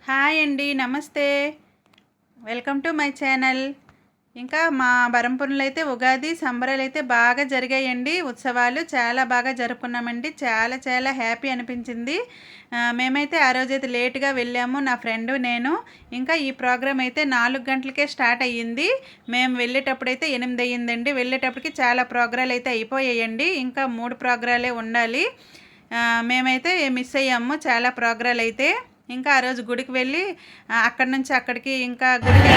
Hi అండి, నమస్తే. Welcome to my channel. ఇంకా మా బరంపురంలో అయితే ఉగాది సంబరాలు అయితే బాగా జరిగాయండి. ఉత్సవాలు చాలా బాగా జరుపుకున్నామండి. చాలా చాలా హ్యాపీ అనిపించింది. మేమైతే ఆ రోజైతే లేట్గా వెళ్ళాము, నా ఫ్రెండు నేను. ఇంకా ఈ ప్రోగ్రామ్ అయితే 4 గంటలకే స్టార్ట్ అయ్యింది. మేము వెళ్ళేటప్పుడైతే 8 అయ్యిందండి. వెళ్ళేటప్పటికి చాలా ప్రోగ్రాలు అయితే అయిపోయాయండి. ఇంకా 3 ప్రోగ్రాలే ఉండాలి. మేమైతే మిస్ అయ్యాము చాలా ప్రోగ్రాలు అయితే. ఇంకా ఆ రోజు గుడికి వెళ్ళి అక్కడి నుంచి అక్కడికి ఇంకా గుడికి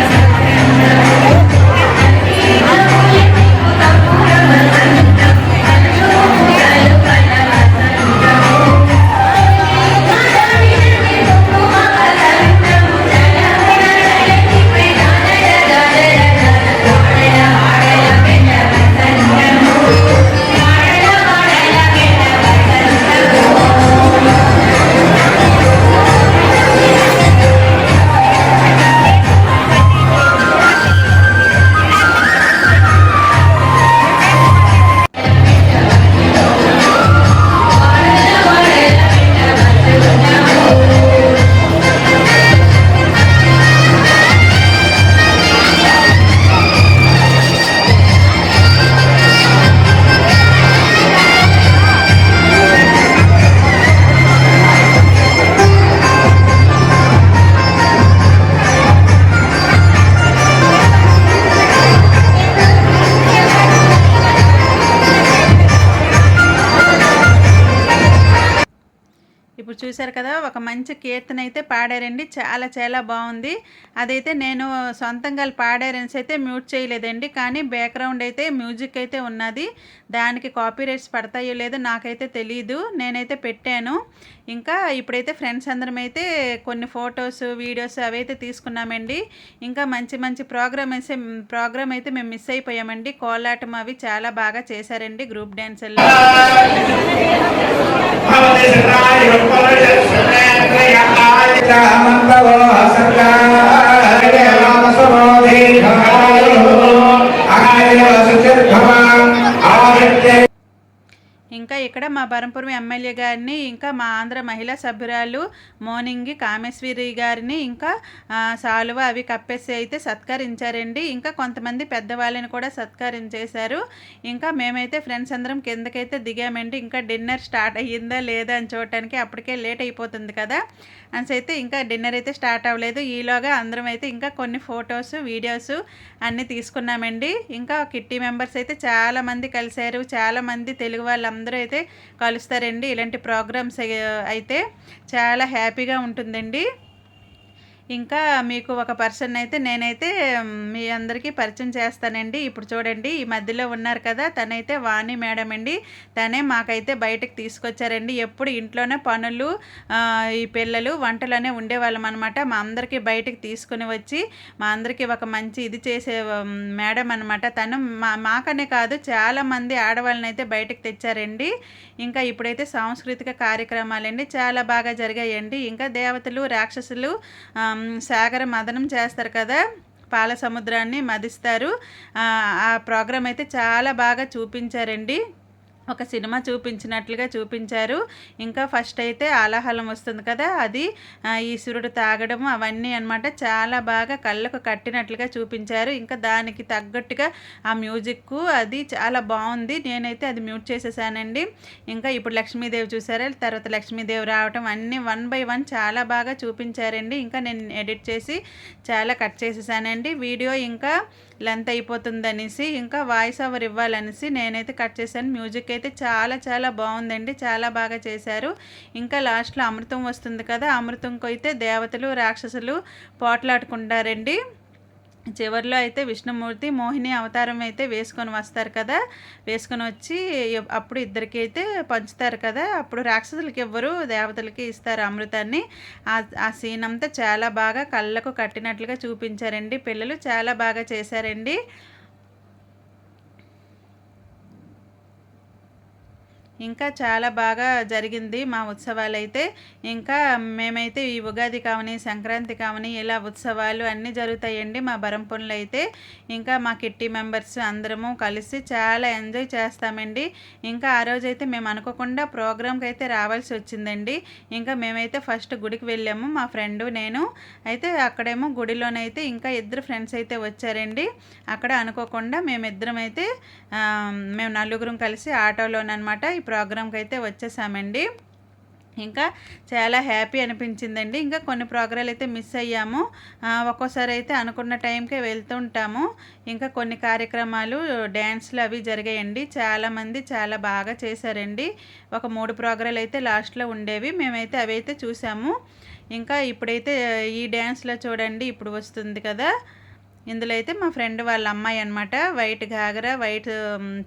ఇప్పుడు చూశారు కదా, ఒక మంచి కీర్తన అయితే పాడారండి. చాలా చాలా బాగుంది. అదైతే నేను సొంతంగా పాడారనేసి అయితే మ్యూట్ చేయలేదండి. కానీ బ్యాక్గ్రౌండ్ అయితే మ్యూజిక్ అయితే ఉన్నది. దానికి కాపీరైట్స్ పడతాయో లేదో నాకైతే తెలీదు. నేనైతే పెట్టాను. ఇంకా ఇప్పుడైతే ఫ్రెండ్స్ అందరం అయితే కొన్ని ఫొటోస్, వీడియోస్ అవైతే తీసుకున్నామండి. ఇంకా మంచి మంచి ప్రోగ్రామ్ అయితే మేము మిస్ అయిపోయామండి. కోలాటం అవి చాలా బాగా చేశారండి గ్రూప్ డ్యాన్సుల్లో. ఇంకా ఇక్కడ మా బరంపురం ఎమ్మెల్యే గారిని, ఇంకా మా ఆంధ్ర మహిళా సభ్యురాలు మోనింగి కామేశ్వరి గారిని ఇంకా సాలువ అవి కప్పేసి అయితే సత్కరించారండి. ఇంకా కొంతమంది పెద్దవాళ్ళని కూడా సత్కరించేశారు. ఇంకా మేమైతే ఫ్రెండ్స్ అందరం కిందకైతే దిగామండి. ఇంకా డిన్నర్ స్టార్ట్ అయ్యిందా లేదా అని చూడటానికి అప్పటికే లేట్ అయిపోతుంది కదా అని అయితే ఇంకా డిన్నర్ అయితే స్టార్ట్ అవ్వలేదు. ఈలోగా అందరం అయితే ఇంకా కొన్ని ఫొటోస్, వీడియోస్ అన్నీ తీసుకున్నామండి. ఇంకా కిట్టి మెంబర్స్ అయితే చాలామంది కలిశారు. చాలామంది తెలుగు వాళ్ళందరూ అయితే కలుస్తారండి. ఇలాంటి ప్రోగ్రామ్స్ అయితే చాలా హ్యాపీగా ఉంటుందండి. ఇంకా మీకు ఒక పర్సన్ అయితే నేనైతే మీ అందరికీ పరిచయం చేస్తానండి. ఇప్పుడు చూడండి, ఈ మధ్యలో ఉన్నారు కదా, తనైతే వాణి మేడం అండి. తనే మాకైతే బయటకు తీసుకొచ్చారండి. ఎప్పుడు ఇంట్లోనే పనులు, ఈ పిల్లలు వంటలోనే ఉండేవాళ్ళం అనమాట. మా అందరికీ బయటకు తీసుకుని వచ్చి మా అందరికీ ఒక మంచి ఇది చేసే మేడం అనమాట. తను మాకనే కాదు, చాలామంది ఆడవాళ్ళని అయితే బయటకు తెచ్చారండి. ఇంకా ఇప్పుడైతే సాంస్కృతిక కార్యక్రమాలండి చాలా బాగా జరిగాయండి. ఇంకా దేవతలు, రాక్షసులు సాగర మదనం చేస్తారు కదా, పాల సముద్రాన్ని మదిస్తారు. ఆ ప్రోగ్రాం అయితే చాలా బాగా చూపించారండి. ఒక సినిమా చూపించినట్లుగా చూపించారు. ఇంకా ఫస్ట్ అయితే ఆలాహలం వస్తుంది కదా, అది ఈశ్వరుడు తాగడం అవన్నీ అనమాట. చాలా బాగా కళ్ళకు కట్టినట్లుగా చూపించారు. ఇంకా దానికి తగ్గట్టుగా ఆ మ్యూజిక్ అది చాలా బాగుంది. నేనైతే అది మ్యూట్ చేసేసానండి. ఇంకా ఇప్పుడు లక్ష్మీదేవి చూసారా, తర్వాత లక్ష్మీదేవి రావటం అన్నీ 1 by 1 చాలా బాగా చూపించారండి. ఇంకా నేను ఎడిట్ చేసి చాలా కట్ చేసేసానండి. వీడియో ఇంకా లెంత్ అయిపోతుందనేసి, ఇంకా వాయిస్ ఓవర్ ఇవ్వాలనేసి నేనైతే కట్ చేశాను. మ్యూజిక్ అయితే చాలా చాలా బాగుందండి. చాలా బాగా చేశారు. ఇంకా లాస్ట్లో అమృతం వస్తుంది కదా, అమృతంకు అయితే దేవతలు, రాక్షసులు పోట్లాడుకుంటారండి. చివరిలో అయితే విష్ణుమూర్తి మోహిని అవతారం అయితే వేసుకొని వస్తారు కదా, వేసుకొని వచ్చి అప్పుడు ఇద్దరికి అయితే పంచుతారు కదా, అప్పుడు రాక్షసులకి ఎవ్వరు, దేవతలకి ఇస్తారు అమృతాన్ని. ఆ సీన్ అంతా చాలా బాగా కళ్ళకు కట్టినట్లుగా చూపించారండి. పిల్లలు చాలా బాగా చేశారండి. ఇంకా చాలా బాగా జరిగింది మా ఉత్సవాలైతే. ఇంకా మేమైతే ఈ ఉగాది కావని, సంక్రాంతి కావని ఇలా ఉత్సవాలు అన్నీ జరుగుతాయండి మా బరంపురంలో అయితే. ఇంకా మా కిట్టి మెంబర్స్ అందరము కలిసి చాలా ఎంజాయ్ చేస్తామండి. ఇంకా ఆ రోజైతే మేము అనుకోకుండా ప్రోగ్రామ్కి అయితే రావాల్సి వచ్చిందండి. ఇంకా మేమైతే ఫస్ట్ గుడికి వెళ్ళాము మా ఫ్రెండు నేను. అయితే అక్కడేమో గుడిలోనైతే ఇంకా ఇద్దరు ఫ్రెండ్స్ అయితే వచ్చారండి. అక్కడ అనుకోకుండా మేమిద్దరం అయితే మేము నలుగురం కలిసి ఆటోలోనమాట ఈ ప్రోగ్రామ్కి అయితే వచ్చేసామండి. ఇంకా చాలా హ్యాపీ అనిపించిందండి. ఇంకా కొన్ని ప్రోగ్రాలు అయితే మిస్ అయ్యాము. ఒక్కోసారి అయితే అనుకున్న టైంకే వెళ్తుంటాము. ఇంకా కొన్ని కార్యక్రమాలు డ్యాన్స్లు అవి జరిగాయండి. చాలామంది చాలా బాగా చేశారండి. ఒక 3 ప్రోగ్రాలు అయితే లాస్ట్లో ఉండేవి. మేమైతే అవి అయితే చూసాము. ఇంకా ఇప్పుడైతే ఈ డ్యాన్స్లో చూడండి ఇప్పుడు వస్తుంది కదా, ఇందులో అయితే మా ఫ్రెండ్ వాళ్ళ అమ్మాయి అనమాట. వైట్ ఘాగరా వైట్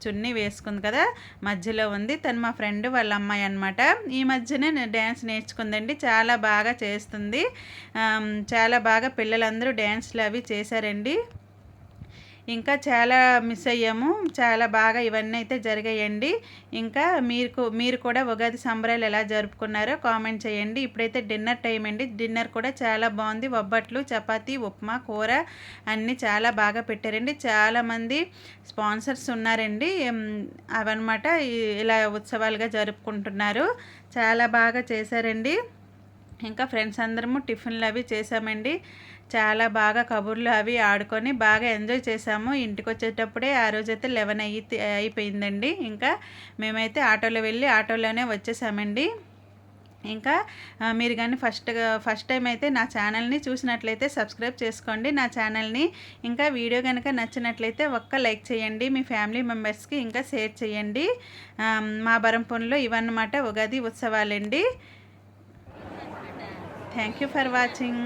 చున్నీ వేసుకుంది కదా, మధ్యలో ఉంది తను మా ఫ్రెండ్ వాళ్ళ అమ్మాయి అనమాట. ఈ మధ్యనే డ్యాన్స్ నేర్చుకుందండి, చాలా బాగా చేస్తుంది. చాలా బాగా పిల్లలందరూ డ్యాన్స్లు అవి చేశారండి. ఇంకా చాలా మిస్ అయ్యాము. చాలా బాగా ఇవన్నీ అయితే జరిగాయండి. ఇంకా మీరు కూడా ఉగాది సంబరాలు ఎలా జరుపుకున్నారో కామెంట్ చేయండి. ఇప్పుడైతే డిన్నర్ టైం అండి. డిన్నర్ కూడా చాలా బాగుంది. బొబ్బట్లు, చపాతీ, ఉప్మా, కూర అన్నీ చాలా బాగా పెట్టారండి. చాలామంది స్పాన్సర్స్ ఉన్నారండి. అవన్నమాట ఇలా ఉత్సవాలుగా జరుపుకుంటున్నారు. చాలా బాగా చేశారండి. ఇంకా ఫ్రెండ్స్ అందరము టిఫిన్లు అవి చేసామండి. చాలా బాగా కబుర్లు అవి ఆడుకొని బాగా ఎంజాయ్ చేసాము. ఇంటికి వచ్చేటప్పుడే ఆ రోజైతే 11 అయిపోయిందండి. ఇంకా మేమైతే ఆటోలో వెళ్ళి ఆటోలోనే వచ్చేసామండి. ఇంకా మీరు కానీ ఫస్ట్ టైం అయితే నా ఛానల్ని చూసినట్లయితే సబ్స్క్రైబ్ చేసుకోండి నా ఛానల్ని. ఇంకా వీడియో కనుక నచ్చినట్లయితే ఒక్క లైక్ చేయండి. మీ ఫ్యామిలీ మెంబర్స్కి ఇంకా షేర్ చేయండి. మా బరంపురంలో ఇవన్నమాట ఉగాది ఉత్సవాలండి. Thank you for watching.